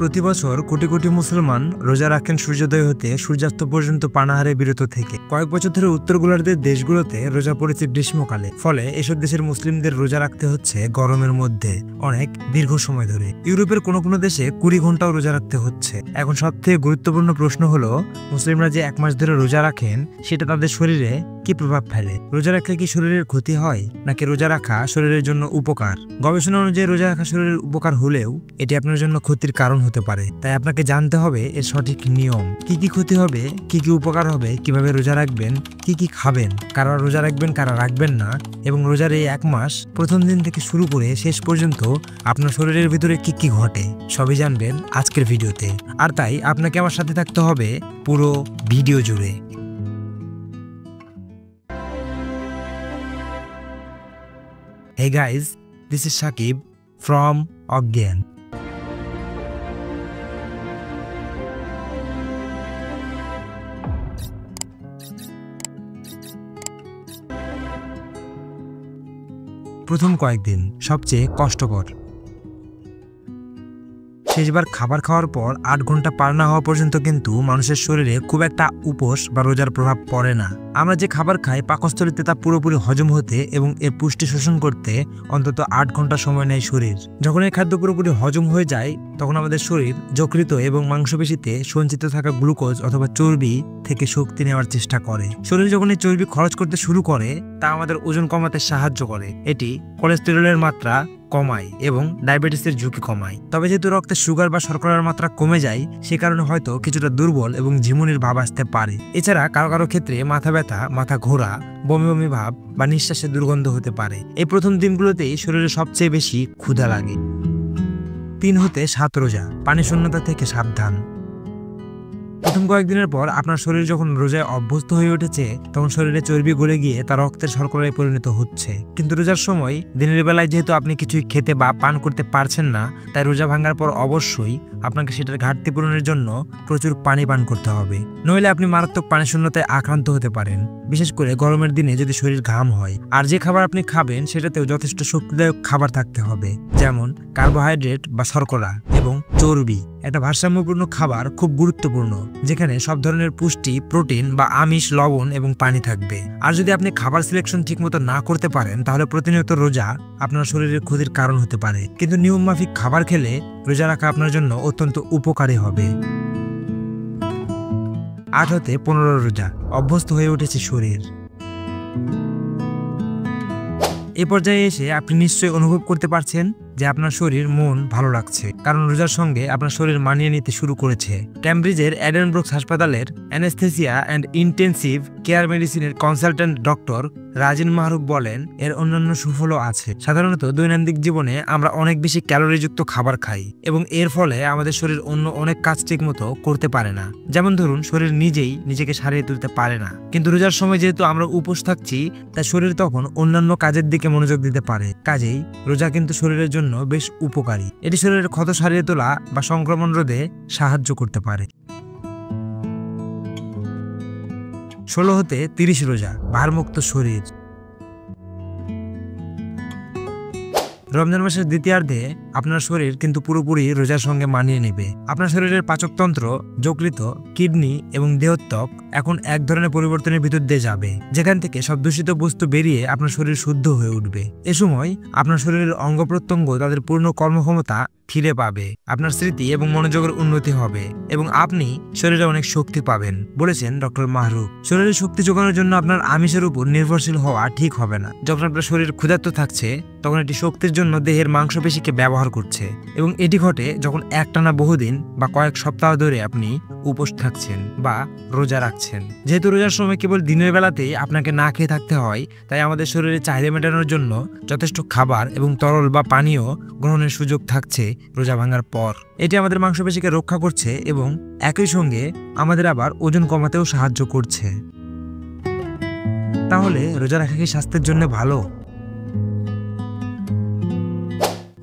প্রতি বছর কোটি কোটি মুসলমান রোজা রাখেন সূর্যোদয় হতে সূর্যাস্ত পর্যন্ত পানাহারে বিরত থেকে। কয়েক বছর ধরে উত্তর গোলার্ধের দেশগুলোতে রোজা পড়েছে গ্রীষ্মকালে, ফলে এসব দেশের মুসলিমদের রোজা রাখতে হচ্ছে গরমের মধ্যে অনেক দীর্ঘ সময় ধরে। ইউরোপের কোনো কোনো দেশে 20 ঘন্টাও রোজা রাখতে হচ্ছে। এখন সবথেকে গুরুত্বপূর্ণ প্রশ্ন হলো, মুসলিমরা যে 1 মাস ধরে রোজা রাখেন সেটা তাদের শরীরে কি প্রভাব ফেলে? রোজা রাখলে কি শরীরের ক্ষতি হয়, নাকি রোজা রাখা শরীরের জন্য উপকার? গবেষণা অনুযায়ী রোজা রাখা শরীরের উপকার হলেও এটি আপনার জন্য ক্ষতির কারণ হতে পারে। তাই আপনাকে জানতে হবে এর সঠিক নিয়ম, কি কি ক্ষতি হবে, কি কি উপকার হবে, কিভাবে রোজা রাখবেন, কি কি খাবেন, কারা রোজা রাখবেন কারা রাখবেন না, এবং রোজার এই 1 মাস প্রথম দিন থেকে শুরু করে শেষ পর্যন্ত আপনার শরীরের ভিতরে কি কি ঘটে সবই জানবেন আজকের ভিডিওতে। আর তাই আপনাকে আমার সাথে থাকতে হবে পুরো ভিডিও জুড়ে। Hey guys, this is Shakib from Ogyan. প্রথম কয়েকদিন সবচেয়ে কষ্টকর। শেষবার খাবার খাওয়ার পর 8 ঘন্টা পার না হওয়া পর্যন্ত কিন্তু মানুষের শরীরে খুব একটা উপোস বা রোজার প্রভাব পড়ে না। আমরা যে খাবার খাই পাকস্থলীতে তা পুরোপুরি হজম হতে এবং এর পুষ্টি শোষণ করতে অন্তত 8 ঘন্টা সময় নেয় শরীর। যখন এই খাদ্য পুরোপুরি হজম হয়ে যায় তখন আমাদের শরীর যকৃত এবং মাংসপেশিতে সঞ্চিত থাকা গ্লুকোজ অথবা চর্বি থেকে শক্তি নেওয়ার চেষ্টা করে। শরীর যখন এই চর্বি খরচ করতে শুরু করে তা আমাদের ওজন কমাতে সাহায্য করে। এটি কোলেস্টেরলের মাত্রা কমায় এবং ডায়াবেটিসের ঝুঁকি কমায়। তবে যেহেতু রক্তে সুগার বা শর্করার মাত্রা কমে যায়, সে কারণে হয়তো কিছুটা দুর্বল এবং ঝিমুনির ভাব আসতে পারে। এছাড়া কারো কারো ক্ষেত্রে মাথা ব্যথা, মাথা ঘোরা, বমি বমি ভাব বা নিঃশ্বাসের দুর্গন্ধ হতে পারে। এই প্রথম দিনগুলোতেই শরীরে সবচেয়ে বেশি ক্ষুধা লাগে। 3 হতে 7 রোজা, পানি শূন্যতা থেকে সাবধান। প্রথম কয়েকদিনের পর আপনার শরীর যখন রোজায় অভ্যস্ত হয়ে উঠেছে তখন শরীরে চর্বি গলে গিয়ে তা রক্তের শর্করায় পরিণত হচ্ছে। কিন্তু রোজার সময় দিনের বেলায় যেহেতু আপনি কিছুই খেতে বা পান করতে পারছেন না, তাই রোজা ভাঙার পর অবশ্যই আপনাকে সেটার ঘাটতি পূরণের জন্য প্রচুর পানি পান করতে হবে, নইলে আপনি মারাত্মক পানি শূন্যতায় আক্রান্ত হতে পারেন, বিশেষ করে গরমের দিনে যদি শরীর ঘাম হয়। আর যে খাবার আপনি খাবেন সেটাতেও যথেষ্ট শক্তিদায়ক খাবার থাকতে হবে, যেমন কার্বোহাইড্রেট বা শর্করা এবং চর্বি। একটা ভারসাম্যপূর্ণ খাবার খুব গুরুত্বপূর্ণ, যেখানে সব ধরনের পুষ্টি, প্রোটিন বা আমিষ, লবণ এবং পানি থাকবে। আর যদি আপনি খাবার সিলেকশন ঠিকমতো না করতে পারেন তাহলে প্রতিনিয়ত রোজা আপনার শরীরের ক্ষতির কারণ হতে পারে। কিন্তু নিয়ম মাফিক খাবার খেলে রোজা রাখা আপনার জন্য অত্যন্ত উপকারী হবে। 8 হতে 15 রোজা, অভ্যস্ত হয়ে উঠেছে শরীর। এ পর্যায়ে এসে আপনি নিশ্চয়ই অনুভব করতে পারছেন যে আপনার শরীর মন ভালো লাগছে, কারণ রোজার সঙ্গে আপনার শরীর মানিয়ে নিতে শুরু করেছে। ক্যামব্রিজের এডেনব্রুকস হাসপাতালের অ্যানেস্থেসিয়া অ্যান্ড ইন্টেন্সিভ কেয়ার মেডিসিনের কনসালট্যান্ট ডক্টর রাজিন মাহরুব বলেন, এর অন্যান্য সুফলও আছে। সাধারণত দৈনন্দিন জীবনে আমরা অনেক বেশি ক্যালোরিযুক্ত খাবার খাই এবং এর ফলে আমাদের শরীর অন্য অনেক কাজ ঠিক মতো করতে পারে না। যেমন ধরুন, শরীর নিজেই নিজেকে সারিয়ে তুলতে পারে না। কিন্তু রোজার সময় যেহেতু আমরা উপোস থাকছি, তাই শরীর তখন অন্যান্য কাজের দিকে মনোযোগ দিতে পারে। কাজেই রোজা কিন্তু শরীরের জন্য বেশ উপকারী। এটি শরীরের ক্ষত সারিয়ে তোলা বা সংক্রমণ রোধে সাহায্য করতে পারে। 16 হতে 30 রোজা, ভারমুক্ত শরীর। রমজান মাসের দ্বিতীয়ার্ধে আপনার শরীর কিন্তু পুরোপুরি রোজার সঙ্গে মানিয়ে নেবে। আপনার শরীরের পাচকতন্ত্র, যকৃত, কিডনি এবং দেহত্বক এখন এক ধরনের পরিবর্তনের ভিতর দিয়ে যাবে, যেখান থেকে সব দূষিত বস্তু বেরিয়ে আপনার শরীর শুদ্ধ হয়ে উঠবে। এ সময় আপনার শরীরের অঙ্গ প্রত্যঙ্গ তাদের পূর্ণ কর্মক্ষমতা ফিরে পাবে, আপনার স্মৃতি এবং মনোযোগের উন্নতি হবে এবং আপনি শরীরে অনেক শক্তি পাবেন, বলেছেন ডক্টর মাহরুব। শরীরে শক্তি যোগানোর জন্য আপনার আমিষের উপর নির্ভরশীল হওয়া ঠিক হবে না। যখন আপনার শরীর ক্ষুধার্ত থাকছে তখন এটি শক্তির জন্য দেহের মাংসপেশিকে ব্যবহার করছে, এবং এটি ঘটে যখন একটানা বহুদিন বা কয়েক সপ্তাহ ধরে আপনি উপোস থাকছেন বা রোজা রাখছেন। যেহেতু রোজার সময় কেবল দিনের বেলাতেই আপনাকে না খেয়ে থাকতে হয়, তাই আমাদের শরীরে চাহিদা মেটানোর জন্য যথেষ্ট খাবার এবং তরল বা পানীয় গ্রহণের সুযোগ থাকছে রোজা ভাঙার পর। এটি আমাদের মাংসপেশিকে রক্ষা করছে এবং একই সঙ্গে আমাদের আবার ওজন কমাতেও সাহায্য করছে। তাহলে রোজা রাখা কি স্বাস্থ্যের জন্য ভালো?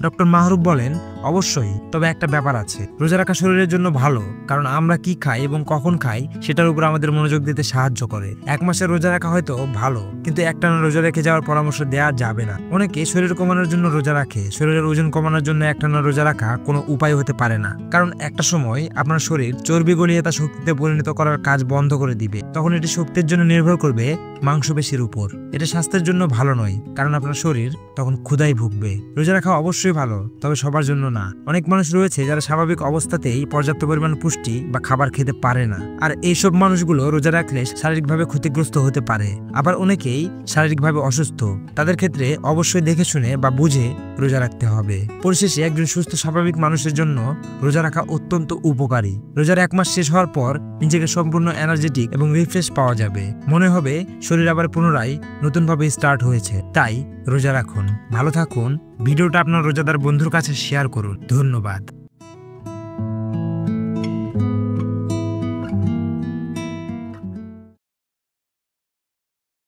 ডক্টর মাহরুব বলেন, অবশ্যই, তবে একটা ব্যাপার আছে, রোজা রাখা শরীরের জন্য ভালো, কারণ আমরা কি খাই এবং কখন খাই সেটার উপর আমাদের মনোযোগ দিতে সাহায্য করে। 1 মাসের রোজা রাখা হয়তো ভালো, কিন্তু একটানা রোজা রেখে যাওয়ার পরামর্শ দেওয়া যাবে না। অনেকে শরীর কমানোর জন্য রোজা রাখে, শরীরের ওজন কমানোর জন্য একটানা রোজা রাখা কোনো উপায় হতে পারে না, কারণ একটা সময় আপনার শরীর চর্বি গলিয়ে তা শক্তিতে পরিণত করার কাজ বন্ধ করে দিবে। তখন এটি শক্তির জন্য নির্ভর করবে মাংসপেশির উপর। এটা স্বাস্থ্যের জন্য ভালো নয়, কারণ আপনার শরীর তখন ক্ষুধায় ভুগবে। রোজা রাখা অবশ্যই ভালো, তবে সবার জন্য না। অনেক মানুষ রয়েছে যারা স্বাভাবিক অবস্থাতেই পর্যাপ্ত পরিমাণ পুষ্টি বা খাবার খেতে পারে না, আর এইসব মানুষগুলো রোজা রাখলে শারীরিকভাবে ক্ষতিগ্রস্ত হতে পারে। আবার অনেকেই শারীরিকভাবে অসুস্থ, তাদের ক্ষেত্রে অবশ্যই দেখে শুনে বা বুঝে রোজা রাখতে হবে। পরিশেষে একজন সুস্থ স্বাভাবিক মানুষের জন্য রোজা রাখা অত্যন্ত উপকারী। রোজার 1 মাস শেষ হওয়ার পর নিজেকে সম্পূর্ণ এনার্জেটিক এবং রিফ্রেশ পাওয়া যাবে, মনে হবে শরীর আবার পুনরায় নতুনভাবে স্টার্ট হয়েছে। তাই রোজা রাখুন, ভালো থাকুন। ভিডিওটা আপনার রোজাদার বন্ধুর কাছে শেয়ার করুন। ধন্যবাদ।